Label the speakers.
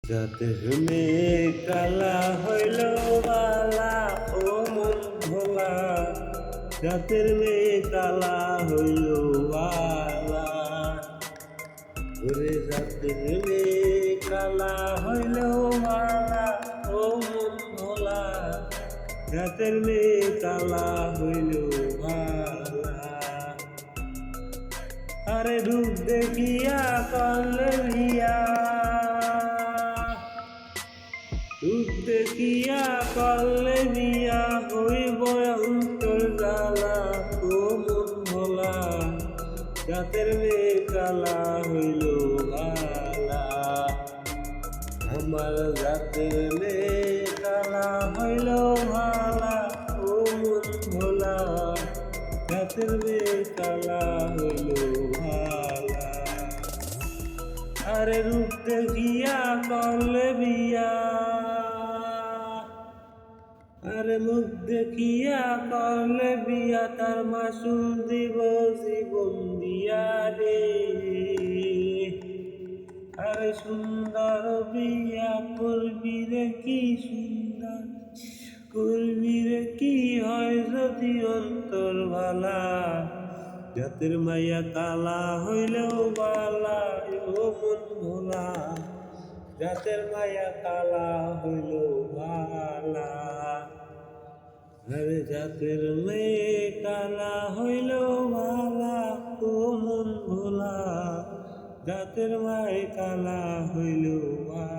Speaker 1: জাতের মেয়ে কালা হইল বালা ও মন ভোলা, জাতের মেয়ে কালা হইল বালা। ওরে জাতের মেয়ে কালা হইল বালা ও মন ভোলা, জাতের মেয়ে কালা হইল বালা। আরে রূপ দেখিয়া করলে বিয়া, রূপ দেখিয়া করলে বিয়া, হইব অন্তর জ্বালা ও মন ভোলা, জাতের মেয়ে কালা হইল বালা। আমার জাতের মেয়ে কালা হইল ভালা ও মন ভোলা, জাতের মেয়ে কালা হইল ভালা। আরে রূপ দেখিয়া করলে বিয়া, আরে মুখ দেখিয়া করলে বিয়া, তার মাসুল দিব জীবন দিয়া রে। আরে সুন্দর বিয়া করবি রে, কি সুন্দর করবি রে, কি হয় যদি অন্তর ভালা, জাতের মাইয়া কালা হইলেও বালা ও মন ভোলা, জাতের মাইয়া কালা হইলেও বালা। আরে জাতের মেয়ে কালা হইলেও বালা ও মন ভোলা, জাতের মায়ে কালা হইলেও বালা।